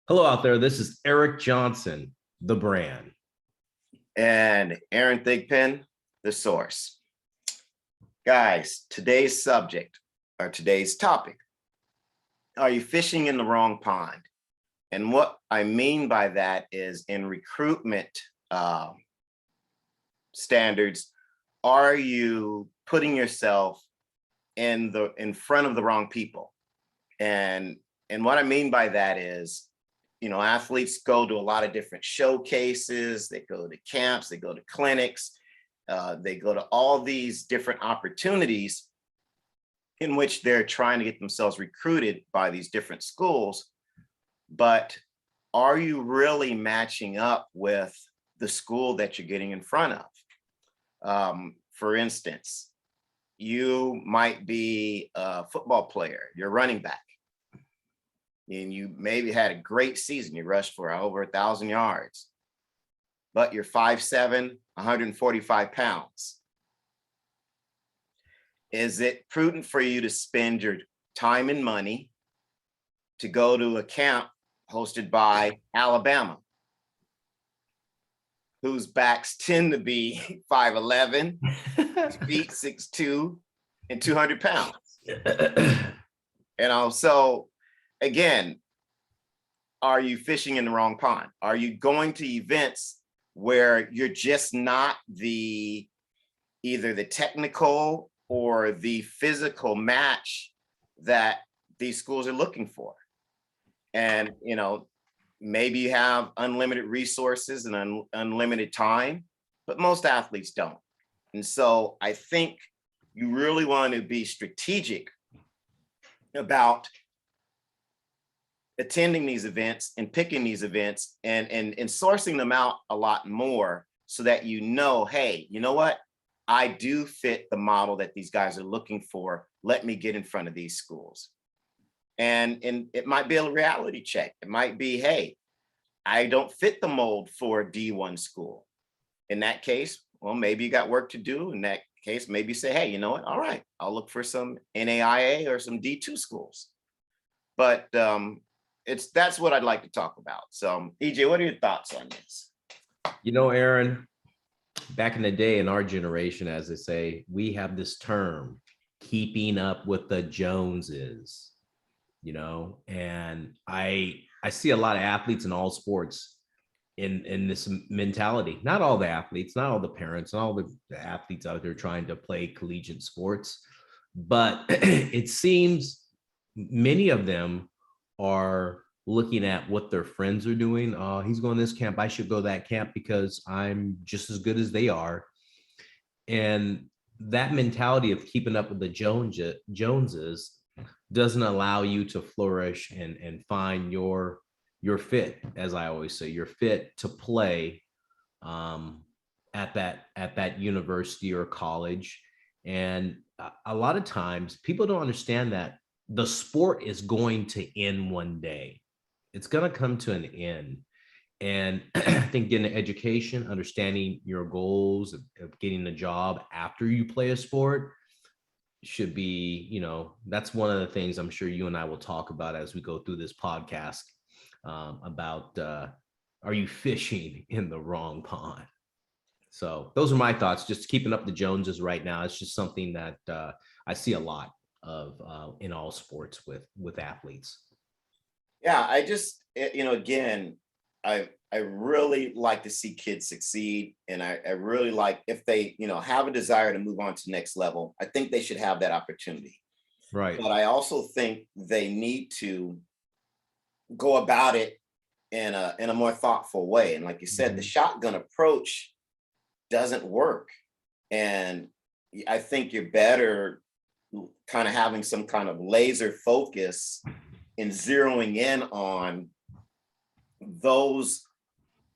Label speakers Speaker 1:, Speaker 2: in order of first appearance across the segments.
Speaker 1: Hello out there. This is Eric Johnson, the brand.
Speaker 2: And Aaron Thigpen, the source. Guys, today's subject or today's topic, are you fishing in the wrong pond? And what I mean by that is in recruitment standards, are you putting yourself in front of the wrong people? And what I mean by that is, you know, athletes go to a lot of different showcases, they go to camps, they go to clinics, they go to all these different opportunities in which they're trying to get themselves recruited by these different schools. But are you really matching up with the school that you're getting in front of? For instance, you might be a football player, you're running back, and you maybe had a great season. You rushed for over 1,000 yards, but you're 5'7", 145 pounds. Is it prudent for you to spend your time and money to go to a camp hosted by Alabama, whose backs tend to be 5'11", feet 6'2", and 200 pounds? So again, are you fishing in the wrong pond? Are you going to events where you're just not either the technical or the physical match that these schools are looking for? And, you know, maybe you have unlimited resources and unlimited time, but most athletes don't. And so I think you really want to be strategic about attending these events and picking these events and sourcing them out a lot more so that, you know, hey, you know what? I do fit the model that these guys are looking for. Let me get in front of these schools. And it might be a reality check. It might be, hey, I don't fit the mold for a D1 school. In that case, well, maybe you got work to do. In that case, maybe say, hey, you know what? All right, I'll look for some NAIA or some D2 schools. But that's what I'd like to talk about. So EJ, what are your thoughts on this?
Speaker 1: You know, Aaron, back in the day in our generation, as they say, we have this term, keeping up with the Joneses, you know, and I see a lot of athletes in all sports in this mentality. Not all the athletes, not all the parents, not all the athletes out there trying to play collegiate sports, but it seems many of them are looking at what their friends are doing. Oh, he's going to this camp, I should go to that camp because I'm just as good as they are. And that mentality of keeping up with the Joneses doesn't allow you to flourish and find your fit, as I always say, you're fit to play at that university or college. And a lot of times people don't understand that the sport is going to end one day. It's going to come to an end. And I think getting an education, understanding your goals of getting a job after you play a sport should be, you know, that's one of the things I'm sure you and I will talk about as we go through this podcast about are you fishing in the wrong pond? So those are my thoughts. Just keeping up the Joneses right now. It's just something that I see a lot of in all sports with athletes.
Speaker 2: Yeah, I just, you know, again, I really like to see kids succeed. And I really like, if they, you know, have a desire to move on to the next level, I think they should have that opportunity.
Speaker 1: Right.
Speaker 2: But I also think they need to go about it in a more thoughtful way. And like you said, the shotgun approach doesn't work. And I think you're better kind of having some kind of laser focus and zeroing in on those,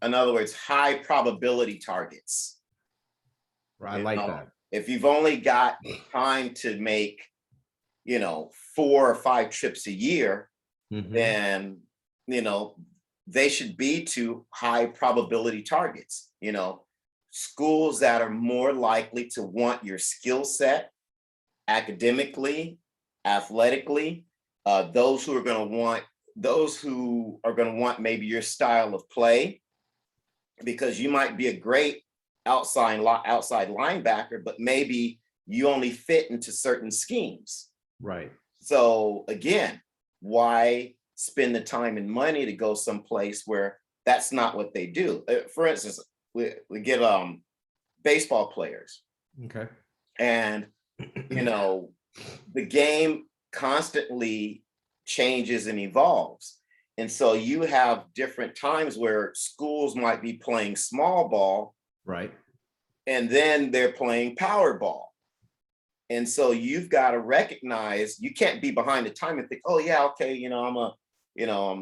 Speaker 2: in other words, high probability targets.
Speaker 1: I like that.
Speaker 2: If you've only got time to make, you know, 4 or 5 trips a year, then, you know, they should be to high probability targets. You know, schools that are more likely to want your skill set academically, athletically, those who are going to want maybe your style of play, because you might be a great outside linebacker, but maybe you only fit into certain schemes.
Speaker 1: Right.
Speaker 2: So again, why spend the time and money to go someplace where that's not what they do? For instance, we get baseball players.
Speaker 1: Okay.
Speaker 2: And the game constantly changes and evolves. And so you have different times where schools might be playing small ball.
Speaker 1: Right.
Speaker 2: And then they're playing power ball. And so you've got to recognize, you can't be behind the time and think, oh yeah, okay, I'm a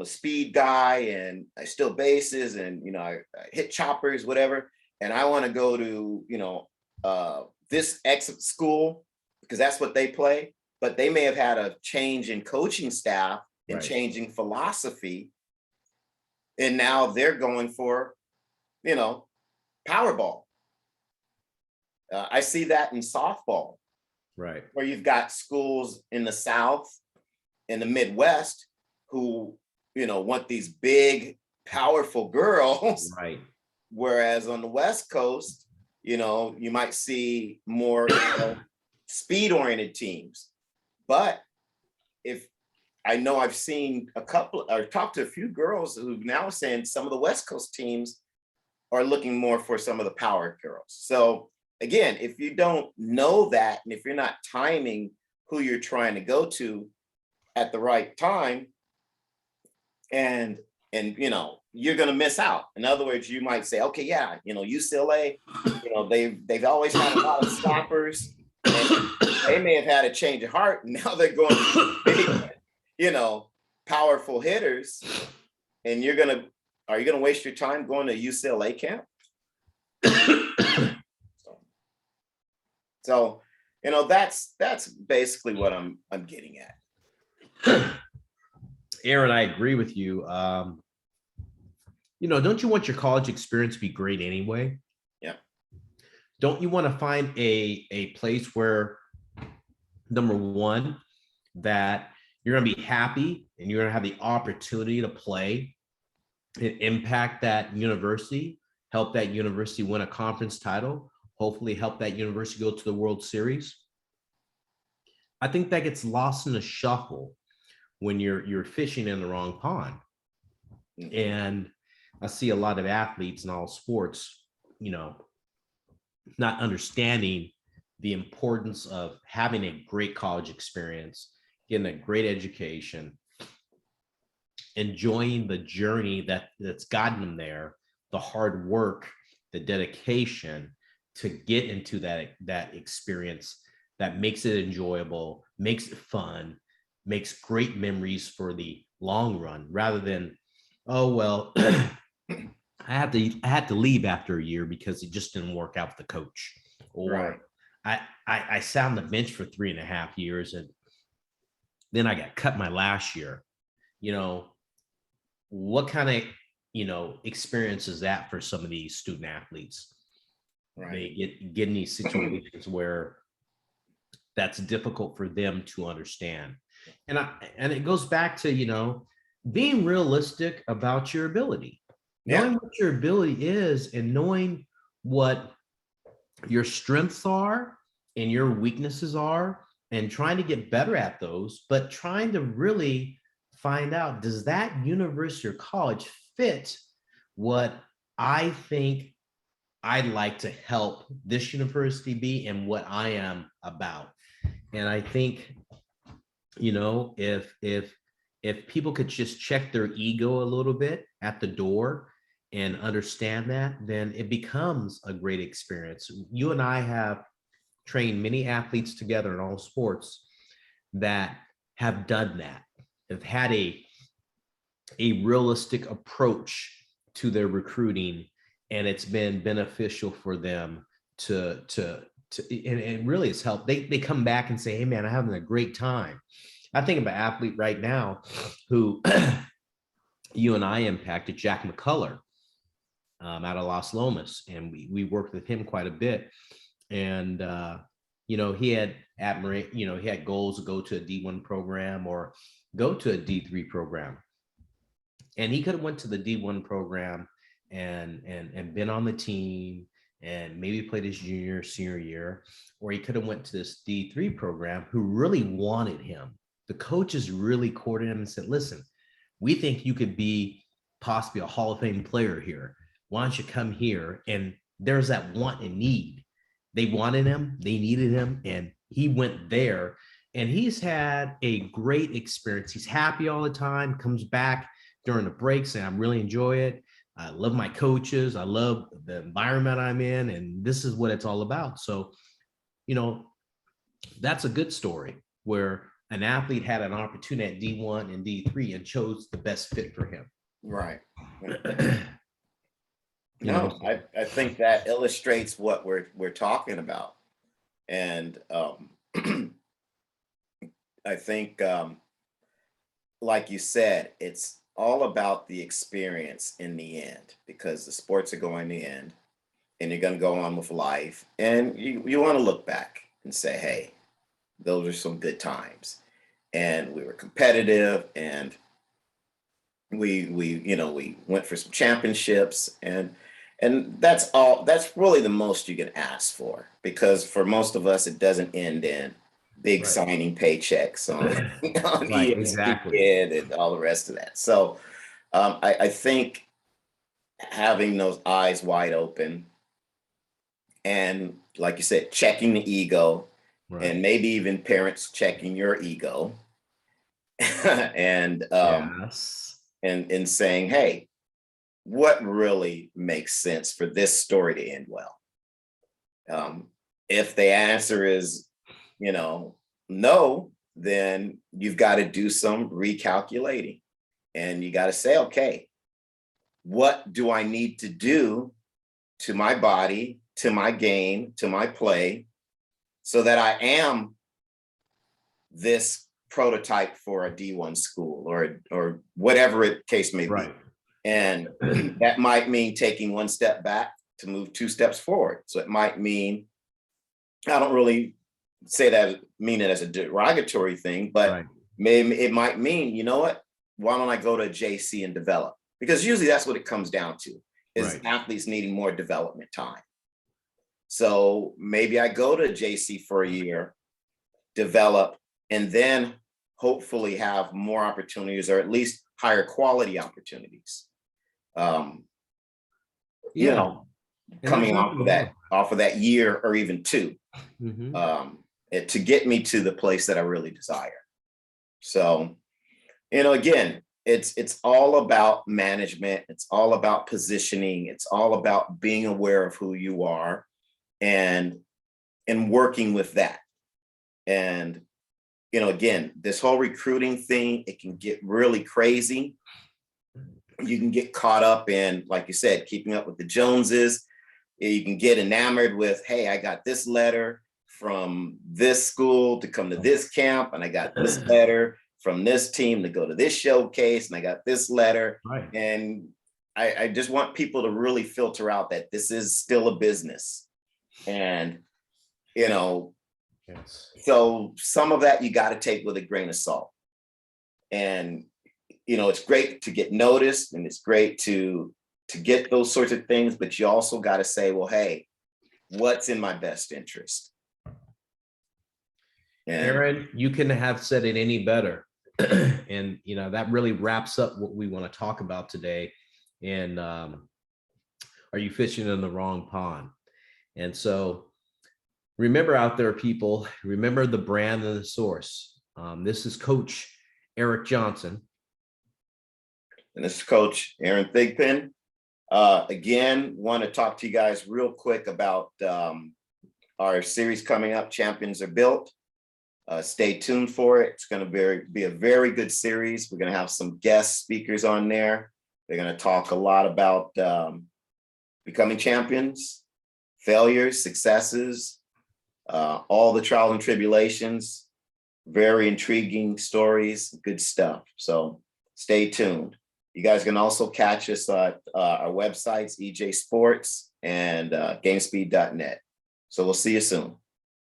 Speaker 2: speed guy and I steal bases and I hit choppers, whatever. And I want to go to this exit school because that's what they play. But they may have had a change in coaching staff and
Speaker 1: Right.
Speaker 2: changing philosophy. And now they're going for, Powerball. I see that in softball,
Speaker 1: Right.
Speaker 2: where you've got schools in the South, in the Midwest, who, want these big, powerful girls.
Speaker 1: Right.
Speaker 2: Whereas on the West Coast, you might see more speed-oriented teams. But if I know I've seen a couple or talked to a few girls who now saying some of the West Coast teams are looking more for some of the power girls. So again, if you don't know that, and if you're not timing who you're trying to go to at the right time, and you're going to miss out. In other words, you might say, okay, yeah, UCLA, they've always had a lot of stoppers. And they may have had a change of heart. And now they're going to big, powerful hitters. And are you going to waste your time going to UCLA camp? So, that's basically what I'm getting at.
Speaker 1: Aaron, I agree with you. Don't you want your college experience to be great anyway?
Speaker 2: Yeah.
Speaker 1: Don't you want to find a place where, number one, that you're going to be happy and you're going to have the opportunity to play and impact that university, help that university win a conference title, hopefully help that university go to the World Series? I think that gets lost in the shuffle when you're fishing in the wrong pond. And I see a lot of athletes in all sports, not understanding the importance of having a great college experience, getting a great education, enjoying the journey that's gotten them there, the hard work, the dedication to get into that experience that makes it enjoyable, makes it fun, makes great memories for the long run, rather than, oh, well, I had to leave after a year because it just didn't work out with the coach. Or right. I sat on the bench for 3.5 years and then I got cut my last year. What kind of, experience is that for some of these student athletes? Right. They get in these situations where that's difficult for them to understand. And it goes back to, being realistic about your ability, knowing what your ability is and knowing what your strengths are and your weaknesses are and trying to get better at those, but trying to really find out, does that university or college fit what I think I'd like to help this university be and what I am about? And I think, if people could just check their ego a little bit at the door and understand that, then it becomes a great experience. You and I have trained many athletes together in all sports that have done that, have had a realistic approach to their recruiting, and it's been beneficial for them and really it's helped. They come back and say, hey man, I'm having a great time. I think of an athlete right now who you and I impacted, Jack McCullough, out of Las Lomas, and we worked with him quite a bit. And he had he had goals to go to a D1 program or go to a D3 program. And he could have went to the D1 program and been on the team and maybe played his junior, senior year, or he could have went to this D3 program who really wanted him. The coaches really courted him and said, listen, we think you could be possibly a Hall of Fame player here. Why don't you come here? And there's that want and need. They wanted him, they needed him, and he went there. And he's had a great experience. He's happy all the time, comes back during the breaks, and I really enjoy it. I love my coaches. I love the environment I'm in, and this is what it's all about. So, that's a good story where an athlete had an opportunity at D1 and D3 and chose the best fit for him.
Speaker 2: Right. No, I think that illustrates what we're talking about. And I think, like you said, it's all about the experience in the end, because the sports are going to end and you're going to go on with life. And you want to look back and say, hey, those are some good times. And we were competitive, and we went for some champinships, and that's all. That's really the most you can ask for, because for most of us, it doesn't end in big
Speaker 1: Right.
Speaker 2: signing paychecks on
Speaker 1: Right,
Speaker 2: ESPN
Speaker 1: exactly.
Speaker 2: and all the rest of that. So I think having those eyes wide open, and like you said, checking the ego,
Speaker 1: Right.
Speaker 2: and maybe even parents checking your ego, and
Speaker 1: Yes.
Speaker 2: and saying, hey, what really makes sense for this story to end well? If the answer is, no, then you've got to do some recalculating, and you got to say, okay, what do I need to do to my body, to my game, to my play, so that I am this prototype for a D1 school, or whatever it case may be.
Speaker 1: Right.
Speaker 2: And that might mean taking one step back to move two steps forward. So it might mean, I don't really mean it as a derogatory thing, but
Speaker 1: Right.
Speaker 2: maybe it might mean, you know what, why don't I go to JC and develop? Because usually that's what it comes down to, is
Speaker 1: Right.
Speaker 2: athletes needing more development time. So maybe I go to JC for a year, develop, and then hopefully have more opportunities, or at least higher quality opportunities.
Speaker 1: Yeah.
Speaker 2: Coming off of that year or even two, to get me to the place that I really desire. So, again, it's all about management. It's all about positioning. It's all about being aware of who you are, and working with that. And, again, this whole recruiting thing, it can get really crazy. You can get caught up in, like you said, keeping up with the Joneses. You can get enamored with, hey, I got this letter from this school to come to this camp, and I got this letter from this team to go to this showcase, and I got this letter.
Speaker 1: Right.
Speaker 2: And I just want people to really filter out that this is still a business. And,
Speaker 1: Yes.
Speaker 2: so some of that you got to take with a grain of salt. And, it's great to get noticed, and it's great to get those sorts of things, but you also got to say, well, hey, what's in my best interest? And
Speaker 1: Aaron, you couldn't have said it any better. And, that really wraps up what we want to talk about today. And are you fishing in the wrong pond? And so remember out there, people, remember the brand and the source. This is Coach Eric Johnson.
Speaker 2: And this is Coach Aaron Thigpen. Again, want to talk to you guys real quick about our series coming up, Champions Are Built. Stay tuned for it. It's going to be a very good series. We're going to have some guest speakers on there. They're going to talk a lot about becoming champions, failures, successes, all the trials and tribulations, very intriguing stories, good stuff. So stay tuned. You guys can also catch us at our websites, EJ Sports and GameSpeed.net. So we'll see you soon.